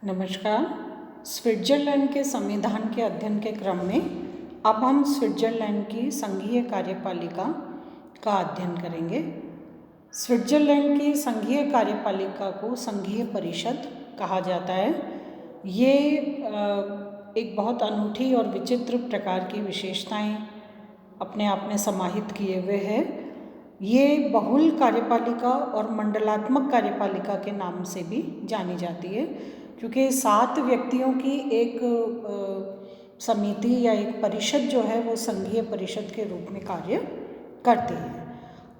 नमस्कार। स्विट्ज़रलैंड के संविधान के अध्ययन के क्रम में अब हम स्विट्ज़रलैंड की संघीय कार्यपालिका का अध्ययन करेंगे। स्विट्ज़रलैंड की संघीय कार्यपालिका को संघीय परिषद कहा जाता है। ये एक बहुत अनूठी और विचित्र प्रकार की विशेषताएं अपने आप में समाहित किए हुए है। ये बहुल कार्यपालिका और मंडलात्मक कार्यपालिका के नाम से भी जानी जाती है, क्योंकि 7 व्यक्तियों की एक समिति या एक परिषद जो है वो संघीय परिषद के रूप में कार्य करती है।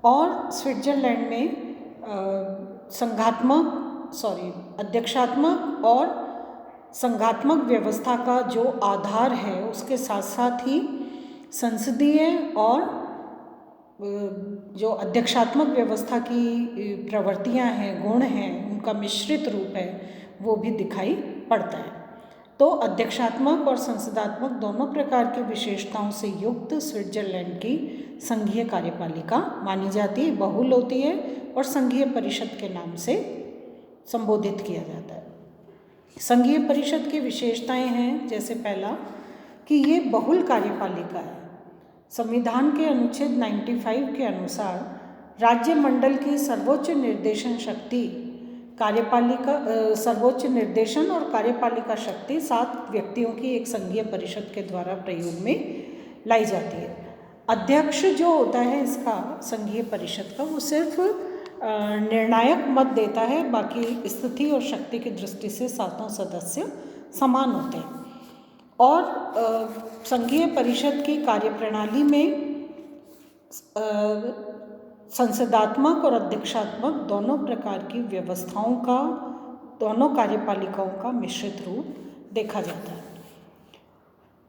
और स्विट्ज़रलैंड में अध्यक्षात्मक और संघात्मक व्यवस्था का जो आधार है उसके साथ साथ ही संसदीय और जो अध्यक्षात्मक व्यवस्था की प्रवृत्तियां हैं, गुण हैं, उनका मिश्रित रूप है, वो भी दिखाई पड़ता है। तो अध्यक्षात्मक और संसदात्मक दोनों प्रकार की विशेषताओं से युक्त स्विट्ज़रलैंड की संघीय कार्यपालिका मानी जाती है, बहुल होती है और संघीय परिषद के नाम से संबोधित किया जाता है। संघीय परिषद की विशेषताएं हैं, जैसे पहला कि ये बहुल कार्यपालिका है। संविधान के अनुच्छेद 95 के अनुसार राज्य मंडल की सर्वोच्च निर्देशन शक्ति सर्वोच्च निर्देशन और कार्यपालिका शक्ति 7 व्यक्तियों की एक संघीय परिषद के द्वारा प्रयोग में लाई जाती है। अध्यक्ष जो होता है इसका संघीय परिषद का, वो सिर्फ निर्णायक मत देता है, बाकी स्थिति और शक्ति की दृष्टि से 7 सदस्य समान होते हैं। और संघीय परिषद की कार्यप्रणाली में संसदात्मक और अध्यक्षात्मक दोनों प्रकार की व्यवस्थाओं का, दोनों कार्यपालिकाओं का मिश्रित रूप देखा जाता है।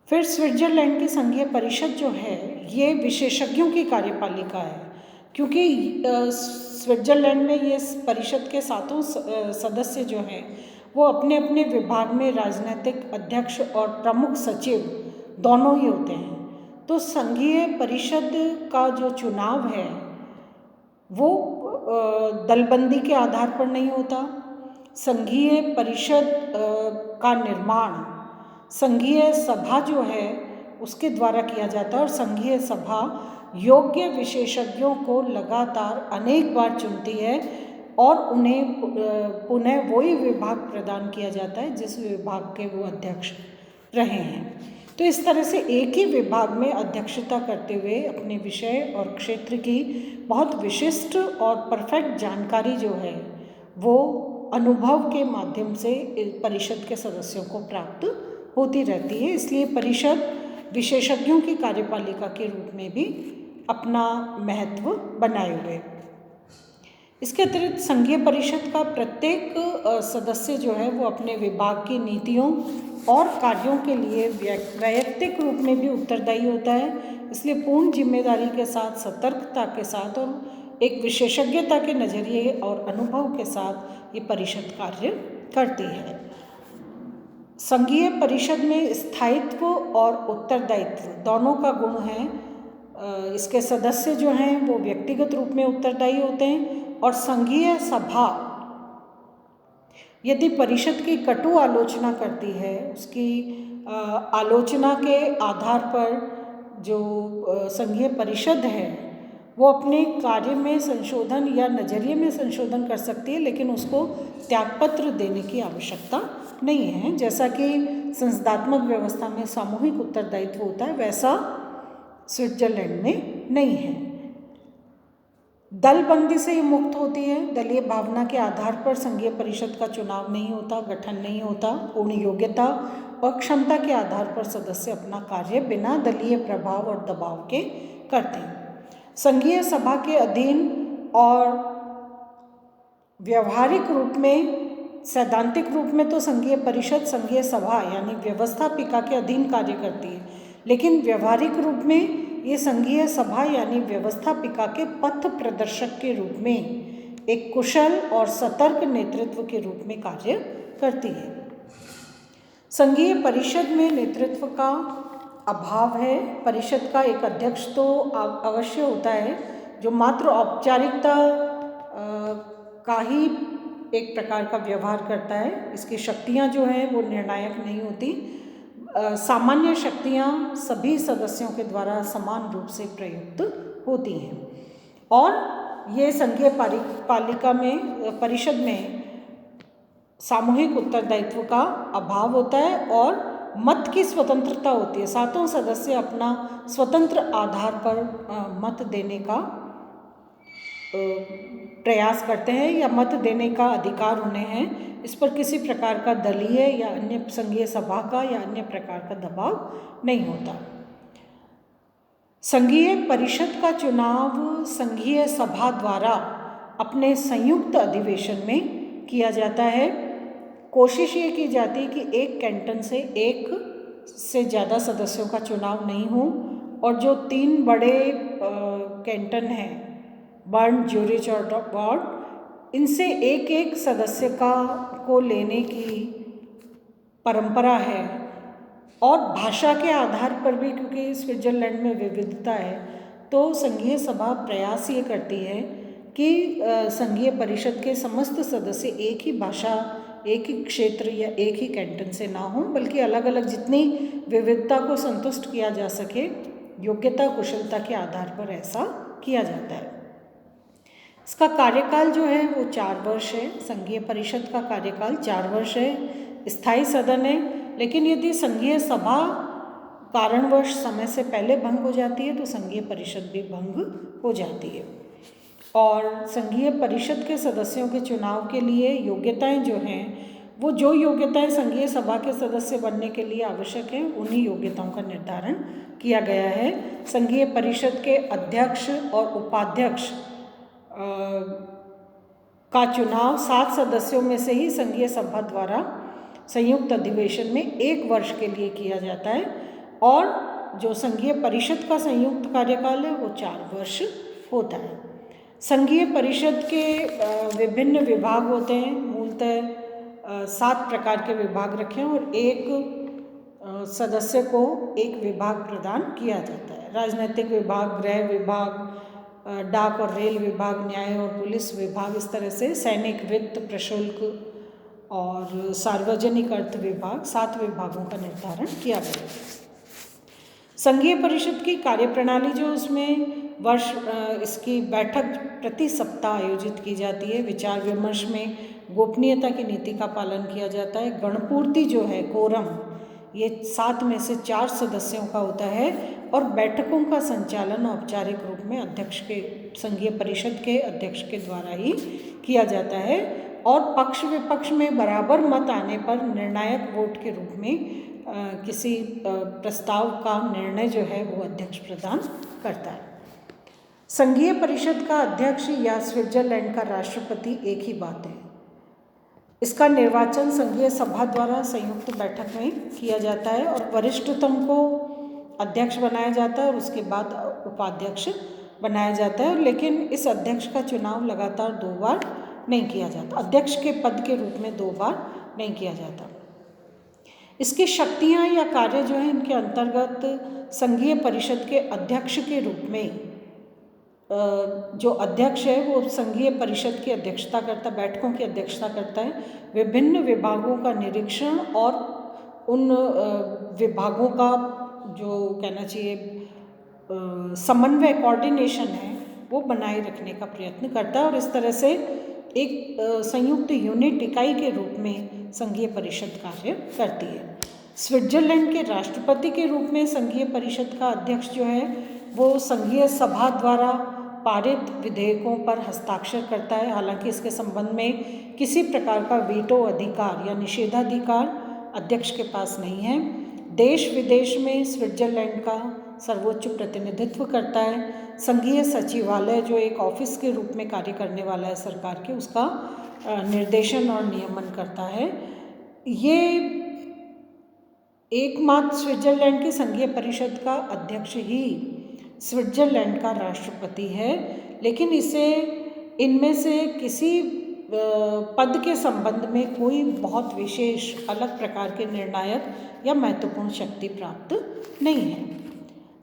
फिर स्विट्ज़रलैंड की संघीय परिषद जो है ये विशेषज्ञों की कार्यपालिका है, क्योंकि स्विट्ज़रलैंड में ये परिषद के 7 सदस्य जो हैं वो अपने अपने विभाग में राजनीतिक अध्यक्ष और प्रमुख सचिव दोनों ही होते हैं। तो संघीय परिषद का जो चुनाव है वो दलबंदी के आधार पर नहीं होता। संघीय परिषद का निर्माण संघीय सभा जो है उसके द्वारा किया जाता है, और संघीय सभा योग्य विशेषज्ञों को लगातार अनेक बार चुनती है और उन्हें पुनः वही विभाग प्रदान किया जाता है जिस विभाग के वो अध्यक्ष रहे हैं। तो इस तरह से एक ही विभाग में अध्यक्षता करते हुए अपने विषय और क्षेत्र की बहुत विशिष्ट और परफेक्ट जानकारी जो है वो अनुभव के माध्यम से परिषद के सदस्यों को प्राप्त होती रहती है। इसलिए परिषद विशेषज्ञों की कार्यपालिका के रूप में भी अपना महत्व बनाए हुए। इसके अतिरिक्त संघीय परिषद का प्रत्येक सदस्य जो है वो अपने विभाग की नीतियों और कार्यों के लिए वैयक्तिक रूप में भी उत्तरदायी होता है। इसलिए पूर्ण जिम्मेदारी के साथ, सतर्कता के साथ और एक विशेषज्ञता के नज़रिए और अनुभव के साथ ये परिषद कार्य करती है। संघीय परिषद में स्थायित्व और उत्तरदायित्व दोनों का गुण है। इसके सदस्य जो हैं वो व्यक्तिगत रूप में उत्तरदायी होते हैं, और संघीय सभा यदि परिषद की कटु आलोचना करती है, उसकी आलोचना के आधार पर जो संघीय परिषद है वो अपने कार्य में संशोधन या नज़रिए में संशोधन कर सकती है, लेकिन उसको त्यागपत्र देने की आवश्यकता नहीं है। जैसा कि संसदात्मक व्यवस्था में सामूहिक उत्तरदायित्व होता है, वैसा स्विट्ज़रलैंड में नहीं है। दलबंदी से ये मुक्त होती है। दलीय भावना के आधार पर संघीय परिषद का चुनाव नहीं होता, गठन नहीं होता। पूर्ण योग्यता और क्षमता के आधार पर सदस्य अपना कार्य बिना दलीय प्रभाव और दबाव के करते हैं। संघीय सभा के अधीन और व्यवहारिक रूप में, सैद्धांतिक रूप में तो संघीय परिषद संघीय सभा यानी व्यवस्थापिका के अधीन कार्य करती है, लेकिन व्यवहारिक रूप में ये संघीय सभा यानी व्यवस्थापिका के पथ प्रदर्शक के रूप में एक कुशल और सतर्क नेतृत्व के रूप में कार्य करती है। संघीय परिषद में नेतृत्व का अभाव है। परिषद का एक अध्यक्ष तो अवश्य होता है, जो मात्र औपचारिकता का ही एक प्रकार का व्यवहार करता है। इसकी शक्तियाँ जो हैं वो निर्णायक नहीं होती। सामान्य शक्तियाँ सभी सदस्यों के द्वारा समान रूप से प्रयुक्त होती हैं और ये संघीय पालिका में परिषद में सामूहिक उत्तरदायित्व का अभाव होता है और मत की स्वतंत्रता होती है। सातों सदस्य अपना स्वतंत्र आधार पर मत देने का प्रयास करते हैं या मत देने का अधिकार उन्हें है। इस पर किसी प्रकार का दलीय या अन्य संघीय सभा का या अन्य प्रकार का दबाव नहीं होता। संघीय परिषद का चुनाव संघीय सभा द्वारा अपने संयुक्त अधिवेशन में किया जाता है। कोशिश ये की जाती है कि एक कैंटन से एक से ज़्यादा सदस्यों का चुनाव नहीं हो और जो 3 बड़े कैंटन हैं, बर्न, ज्यूरिच और वार्ड, इनसे एक एक सदस्य को लेने की परंपरा है। और भाषा के आधार पर भी, क्योंकि स्विट्ज़रलैंड में विविधता है, तो संघीय सभा प्रयास ये करती है कि संघीय परिषद के समस्त सदस्य एक ही भाषा, एक ही क्षेत्र या एक ही कैंटन से ना हों, बल्कि अलग अलग, जितनी विविधता को संतुष्ट किया जा सके योग्यता कुशलता के आधार पर ऐसा किया जाता है। इसका कार्यकाल जो है वो 4 वर्ष है। संघीय परिषद का कार्यकाल 4 वर्ष है। स्थायी सदन है, लेकिन यदि संघीय सभा कारणवश समय से पहले भंग हो जाती है तो संघीय परिषद भी भंग हो जाती है। और संघीय परिषद के सदस्यों के चुनाव के लिए योग्यताएं जो हैं, वो जो योग्यताएं संघीय सभा के सदस्य बनने के लिए आवश्यक हैं, उन्हीं योग्यताओं का निर्धारण किया गया है। संघीय परिषद के अध्यक्ष और उपाध्यक्ष का चुनाव 7 सदस्यों में से ही संघीय सभा द्वारा संयुक्त अधिवेशन में 1 वर्ष के लिए किया जाता है और जो संघीय परिषद का संयुक्त कार्यकाल है वो 4 वर्ष होता है। संघीय परिषद के विभिन्न विभाग होते हैं। मूलतः 7 प्रकार के विभाग रखे हैं और एक सदस्य को एक विभाग प्रदान किया जाता है। राजनीतिक विभाग, गृह विभाग, डाक और रेल विभाग, न्याय और पुलिस विभाग, इस तरह से सैनिक, वित्त, प्रशुल्क और सार्वजनिक अर्थ विभाग, 7 विभागों का निर्धारण किया गया है। संघीय परिषद की कार्यप्रणाली जो उसमें इसकी बैठक प्रति सप्ताह आयोजित की जाती है। विचार विमर्श में गोपनीयता की नीति का पालन किया जाता है। गणपूर्ति जो है, कोरम, ये 7 में से 4 सदस्यों का होता है और बैठकों का संचालन औपचारिक रूप में संघीय परिषद के अध्यक्ष के द्वारा ही किया जाता है और पक्ष विपक्ष में बराबर मत आने पर निर्णायक वोट के रूप में किसी प्रस्ताव का निर्णय जो है वो अध्यक्ष प्रदान करता है। संघीय परिषद का अध्यक्ष या स्विट्जरलैंड का राष्ट्रपति एक ही बात है। इसका निर्वाचन संघीय सभा द्वारा संयुक्त बैठक में किया जाता है और वरिष्ठतम को अध्यक्ष बनाया जाता है और उसके बाद उपाध्यक्ष बनाया जाता है। लेकिन इस अध्यक्ष का चुनाव लगातार 2 बार नहीं किया जाता। अध्यक्ष के पद के रूप में 2 बार नहीं किया जाता। इसकी शक्तियां या कार्य जो है, इनके अंतर्गत संघीय परिषद के अध्यक्ष के रूप में जो अध्यक्ष है वो संघीय परिषद की अध्यक्षता करता है, बैठकों की अध्यक्षता करता है। विभिन्न विभागों का निरीक्षण और उन विभागों का जो कहना चाहिए समन्वय, कोऑर्डिनेशन है, वो बनाए रखने का प्रयत्न करता है और इस तरह से एक संयुक्त यूनिट, इकाई के रूप में संघीय परिषद कार्य करती है। स्विट्जरलैंड के राष्ट्रपति के रूप में संघीय परिषद का अध्यक्ष जो है वो संघीय सभा द्वारा पारित विधेयकों पर हस्ताक्षर करता है। हालांकि इसके संबंध में किसी प्रकार का वीटो अधिकार या निषेधाधिकार अध्यक्ष के पास नहीं है। देश विदेश में स्विट्जरलैंड का सर्वोच्च प्रतिनिधित्व करता है। संघीय सचिवालय जो एक ऑफिस के रूप में कार्य करने वाला है सरकार के, उसका निर्देशन और नियमन करता है। ये एकमात्र स्विट्जरलैंड की संघीय परिषद का अध्यक्ष ही स्विट्जरलैंड का राष्ट्रपति है, लेकिन इसे इनमें से किसी पद के संबंध में कोई बहुत विशेष अलग प्रकार के निर्णायक या महत्वपूर्ण शक्ति प्राप्त नहीं है।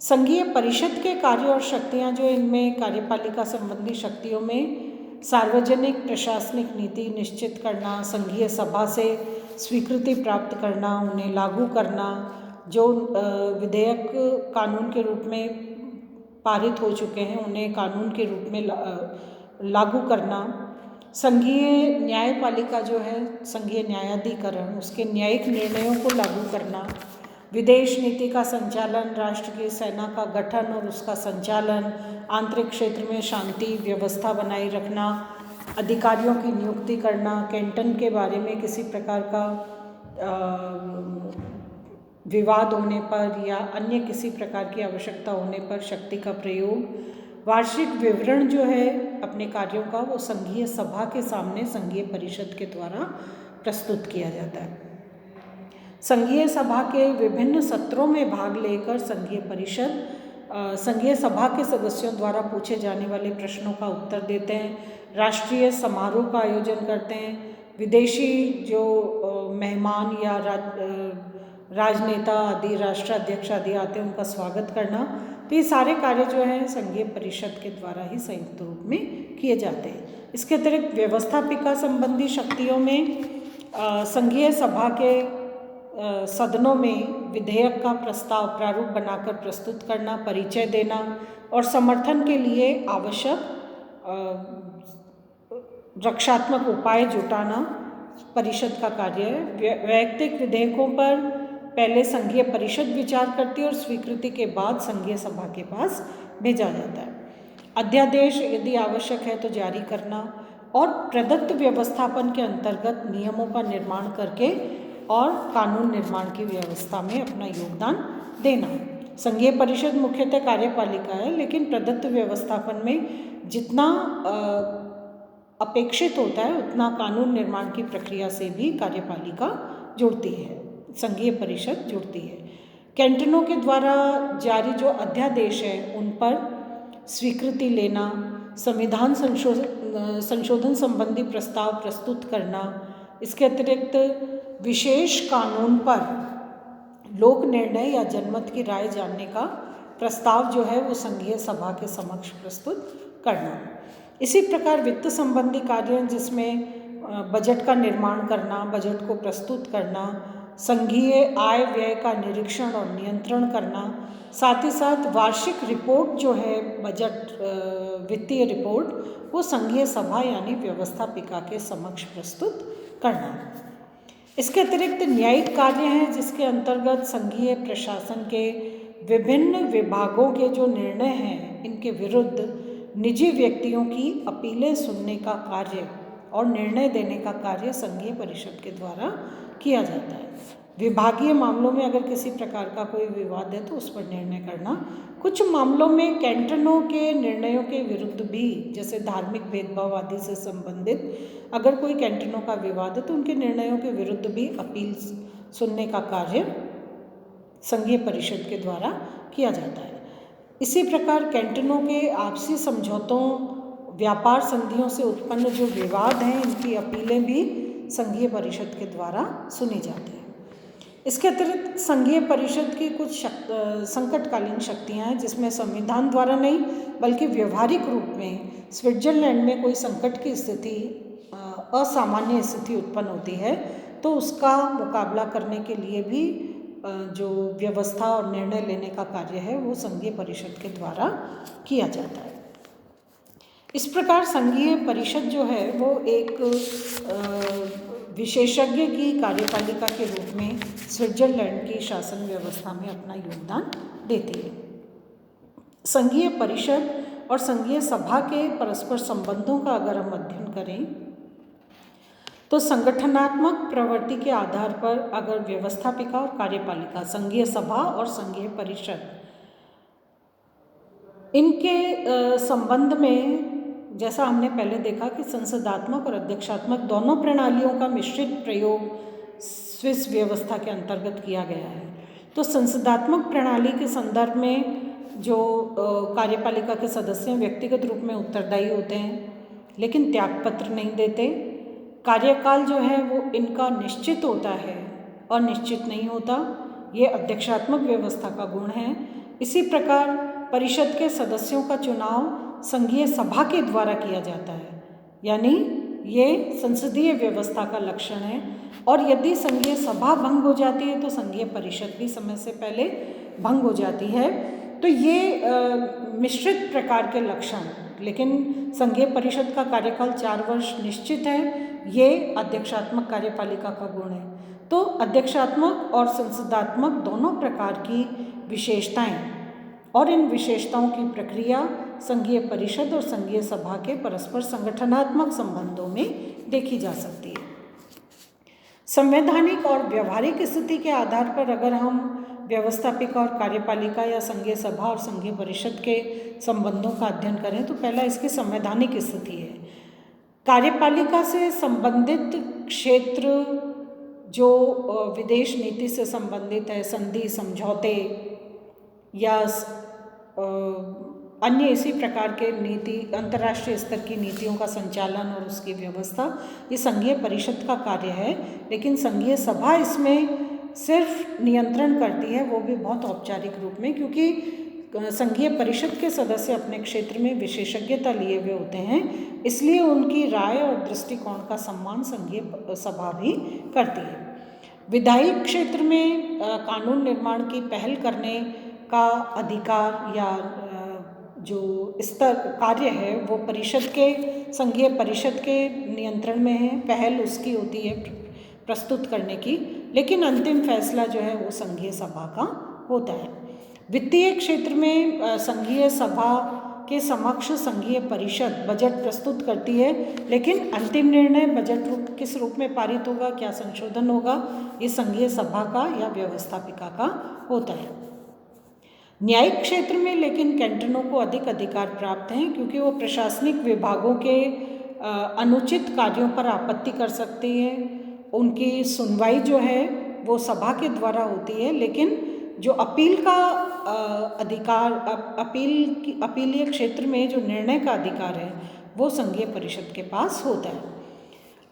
संघीय परिषद के कार्य और शक्तियां जो इनमें कार्यपालिका संबंधी शक्तियों में सार्वजनिक प्रशासनिक नीति निश्चित करना, संघीय सभा से स्वीकृति प्राप्त करना, उन्हें लागू करना, जो विधेयक कानून के रूप में पारित हो चुके हैं उन्हें कानून के रूप में लागू करना, संघीय न्यायपालिका जो है, संघीय न्यायाधिकरण, उसके न्यायिक निर्णयों को लागू करना, विदेश नीति का संचालन, राष्ट्र की सेना का गठन और उसका संचालन, आंतरिक क्षेत्र में शांति व्यवस्था बनाए रखना, अधिकारियों की नियुक्ति करना, कैंटन के बारे में किसी प्रकार का विवाद होने पर या अन्य किसी प्रकार की आवश्यकता होने पर शक्ति का प्रयोग, वार्षिक विवरण जो है अपने कार्यों का वो संघीय सभा के सामने संघीय परिषद के द्वारा प्रस्तुत किया जाता है। संघीय सभा के विभिन्न सत्रों में भाग लेकर संघीय परिषद संघीय सभा के सदस्यों द्वारा पूछे जाने वाले प्रश्नों का उत्तर देते हैं, राष्ट्रीय समारोह का आयोजन करते हैं, विदेशी जो मेहमान या राजनेता आदि, राष्ट्राध्यक्ष आदि आते हैं उनका स्वागत करना। तो ये सारे कार्य जो हैं संघीय परिषद के द्वारा ही संयुक्त रूप में किए जाते हैं। इसके अतिरिक्त व्यवस्थापिका संबंधी शक्तियों में संघीय सभा के सदनों में विधेयक का प्रस्ताव प्रारूप बनाकर प्रस्तुत करना, परिचय देना और समर्थन के लिए आवश्यक रक्षात्मक उपाय जुटाना परिषद का कार्य है। वैयक्तिक विधेयकों पर पहले संघीय परिषद विचार करती है और स्वीकृति के बाद संघीय सभा के पास भेजा जाता है। अध्यादेश यदि आवश्यक है तो जारी करना और प्रदत्त व्यवस्थापन के अंतर्गत नियमों का निर्माण करके और कानून निर्माण की व्यवस्था में अपना योगदान देना। संघीय परिषद मुख्यतः कार्यपालिका है, लेकिन प्रदत्त व्यवस्थापन में जितना अपेक्षित होता है उतना कानून निर्माण की प्रक्रिया से भी कार्यपालिका जुड़ती है, संघीय परिषद जुड़ती है। कैंटनों के द्वारा जारी जो अध्यादेश है उन पर स्वीकृति लेना, संविधान संशोधन संबंधी प्रस्ताव प्रस्तुत करना, इसके अतिरिक्त विशेष कानून पर लोक निर्णय या जनमत की राय जानने का प्रस्ताव जो है वो संघीय सभा के समक्ष प्रस्तुत करना। इसी प्रकार वित्त संबंधी कार्य जिसमें बजट का निर्माण करना, बजट को प्रस्तुत करना, संघीय आय व्यय का निरीक्षण और नियंत्रण करना, साथ ही साथ वार्षिक रिपोर्ट जो है बजट वित्तीय रिपोर्ट वो संघीय सभा यानी व्यवस्थापिका के समक्ष प्रस्तुत करना। इसके अतिरिक्त न्यायिक कार्य हैं जिसके अंतर्गत संघीय प्रशासन के विभिन्न विभागों के जो निर्णय हैं इनके विरुद्ध निजी व्यक्तियों की अपीलें सुनने का कार्य और निर्णय देने का कार्य संघीय परिषद के द्वारा किया जाता है। विभागीय मामलों में अगर किसी प्रकार का कोई विवाद है तो उस पर निर्णय करना। कुछ मामलों में कैंटनों के निर्णयों के विरुद्ध भी, जैसे धार्मिक भेदभाव आदि से संबंधित अगर कोई कैंटनों का विवाद है तो उनके निर्णयों के विरुद्ध भी अपील सुनने का कार्य संघीय परिषद के द्वारा किया जाता है। इसी प्रकार कैंटनों के आपसी समझौतों, व्यापार संधियों से उत्पन्न जो विवाद हैं इनकी अपीलें भी संघीय परिषद के द्वारा सुनी जाती हैं। इसके अतिरिक्त संघीय परिषद की कुछ संकटकालीन शक्तियाँ हैं जिसमें संविधान द्वारा नहीं बल्कि व्यवहारिक रूप में स्विट्जरलैंड में कोई संकट की स्थिति, असामान्य स्थिति उत्पन्न होती है तो उसका मुकाबला करने के लिए भी जो व्यवस्था और निर्णय लेने का कार्य है वो संघीय परिषद के द्वारा किया जाता है। इस प्रकार संघीय परिषद जो है वो एक विशेषज्ञ की कार्यपालिका के रूप में स्विट्जरलैंड की शासन व्यवस्था में अपना योगदान देती है। संघीय परिषद और संघीय सभा के परस्पर संबंधों का अगर हम अध्ययन करें तो संगठनात्मक प्रवृत्ति के आधार पर अगर व्यवस्थापिका और कार्यपालिका, संघीय सभा और संघीय परिषद, इनके संबंध में जैसा हमने पहले देखा कि संसदात्मक और अध्यक्षात्मक दोनों प्रणालियों का मिश्रित प्रयोग स्विस व्यवस्था के अंतर्गत किया गया है। तो संसदात्मक प्रणाली के संदर्भ में जो कार्यपालिका के सदस्य व्यक्तिगत रूप में उत्तरदायी होते हैं लेकिन त्यागपत्र नहीं देते। कार्यकाल जो है वो इनका निश्चित होता है और निश्चित नहीं होता, ये अध्यक्षात्मक व्यवस्था का गुण है। इसी प्रकार परिषद के सदस्यों का चुनाव संघीय सभा के द्वारा किया जाता है, यानी ये संसदीय व्यवस्था का लक्षण है। और यदि संघीय सभा भंग हो जाती है तो संघीय परिषद भी समय से पहले भंग हो जाती है। तो ये मिश्रित प्रकार के लक्षण, लेकिन संघीय परिषद का कार्यकाल 4 वर्ष निश्चित है, ये अध्यक्षात्मक कार्यपालिका का गुण है। तो अध्यक्षात्मक और संसदात्मक दोनों प्रकार की विशेषताएं और इन विशेषताओं की प्रक्रिया संघीय परिषद और संघीय सभा के परस्पर संगठनात्मक संबंधों में देखी जा सकती है। संवैधानिक और व्यवहारिक स्थिति के आधार पर अगर हम व्यवस्थापिका और कार्यपालिका या संघीय सभा और संघीय परिषद के संबंधों का अध्ययन करें तो पहला इसकी संवैधानिक स्थिति है। कार्यपालिका से संबंधित क्षेत्र जो विदेश नीति से संबंधित है, संधि, समझौते या अन्य इसी प्रकार के नीति, अंतर्राष्ट्रीय स्तर की नीतियों का संचालन और उसकी व्यवस्था, ये संघीय परिषद का कार्य है। लेकिन संघीय सभा इसमें सिर्फ नियंत्रण करती है, वो भी बहुत औपचारिक रूप में, क्योंकि संघीय परिषद के सदस्य अपने क्षेत्र में विशेषज्ञता लिए हुए होते हैं, इसलिए उनकी राय और दृष्टिकोण का सम्मान संघीय सभा भी करती है। विधायी क्षेत्र में कानून निर्माण की पहल करने का अधिकार या जो स्तर कार्य है वो परिषद के, संघीय परिषद के नियंत्रण में है, पहल उसकी होती है प्रस्तुत करने की, लेकिन अंतिम फैसला जो है वो संघीय सभा का होता है। वित्तीय क्षेत्र में संघीय सभा के समक्ष संघीय परिषद बजट प्रस्तुत करती है, लेकिन अंतिम निर्णय बजट किस रूप में पारित होगा, क्या संशोधन होगा, ये संघीय सभा का या व्यवस्थापिका का होता है। न्यायिक क्षेत्र में लेकिन कैंटनों को अधिक अधिकार प्राप्त हैं, क्योंकि वो प्रशासनिक विभागों के अनुचित कार्यों पर आपत्ति कर सकती है। उनकी सुनवाई जो है वो सभा के द्वारा होती है, लेकिन जो अपील का अधिकार, अपीलीय क्षेत्र में जो निर्णय का अधिकार है वो संघीय परिषद के पास होता है।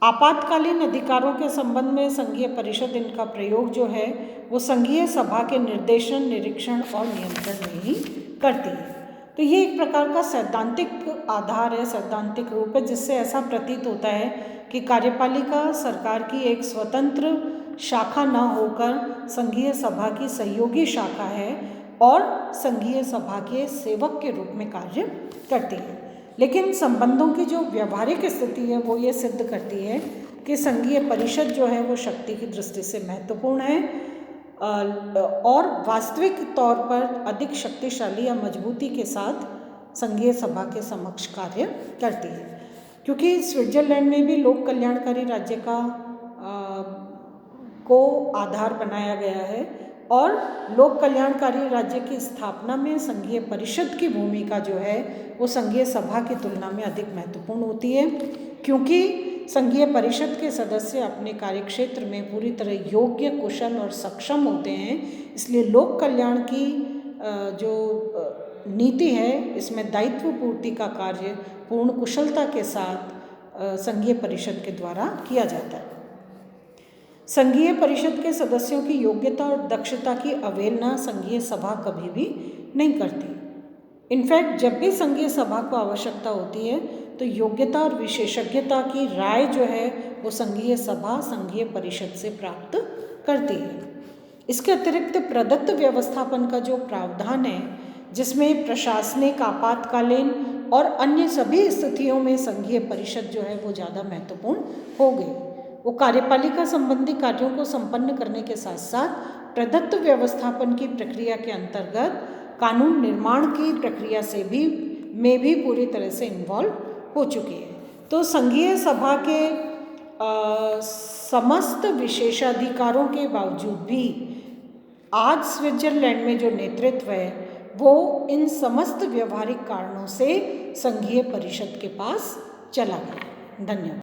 आपातकालीन अधिकारों के संबंध में संघीय परिषद इनका प्रयोग जो है वो संघीय सभा के निर्देशन, निरीक्षण और नियंत्रण में ही करती है। तो ये एक प्रकार का सैद्धांतिक आधार है, सैद्धांतिक रूप है, जिससे ऐसा प्रतीत होता है कि कार्यपालिका सरकार की एक स्वतंत्र शाखा न होकर संघीय सभा की सहयोगी शाखा है और संघीय सभा के सेवक के रूप में कार्य करती है। लेकिन संबंधों की जो व्यवहारिक स्थिति है वो ये सिद्ध करती है कि संघीय परिषद जो है वो शक्ति की दृष्टि से महत्वपूर्ण है और वास्तविक तौर पर अधिक शक्तिशाली या मजबूती के साथ संघीय सभा के समक्ष कार्य करती है। क्योंकि स्विट्जरलैंड में भी लोक कल्याणकारी राज्य का को आधार बनाया गया है और लोक कल्याणकारी राज्य की स्थापना में संघीय परिषद की भूमिका जो है वो संघीय सभा की तुलना में अधिक महत्वपूर्ण होती है, क्योंकि संघीय परिषद के सदस्य अपने कार्यक्षेत्र में पूरी तरह योग्य, कुशल और सक्षम होते हैं। इसलिए लोक कल्याण की जो नीति है इसमें दायित्व पूर्ति का कार्य पूर्ण कुशलता के साथ संघीय परिषद के द्वारा किया जाता है। संघीय परिषद के सदस्यों की योग्यता और दक्षता की अवहेलना संघीय सभा कभी भी नहीं करती। इनफैक्ट जब भी संघीय सभा को आवश्यकता होती है तो योग्यता और विशेषज्ञता की राय जो है वो संघीय सभा संघीय परिषद से प्राप्त करती है। इसके अतिरिक्त प्रदत्त व्यवस्थापन का जो प्रावधान है, जिसमें प्रशासनिक, आपातकालीन और अन्य सभी स्थितियों में संघीय परिषद जो है वो ज़्यादा महत्वपूर्ण हो गई। वो कार्यपालिका संबंधी कार्यों को संपन्न करने के साथ साथ प्रदत्त व्यवस्थापन की प्रक्रिया के अंतर्गत कानून निर्माण की प्रक्रिया से भी पूरी तरह से इन्वॉल्व हो चुकी है। तो संघीय सभा के समस्त विशेषाधिकारों के बावजूद भी आज स्विट्जरलैंड में जो नेतृत्व है वो इन समस्त व्यवहारिक कारणों से संघीय परिषद के पास चला गया। धन्यवाद।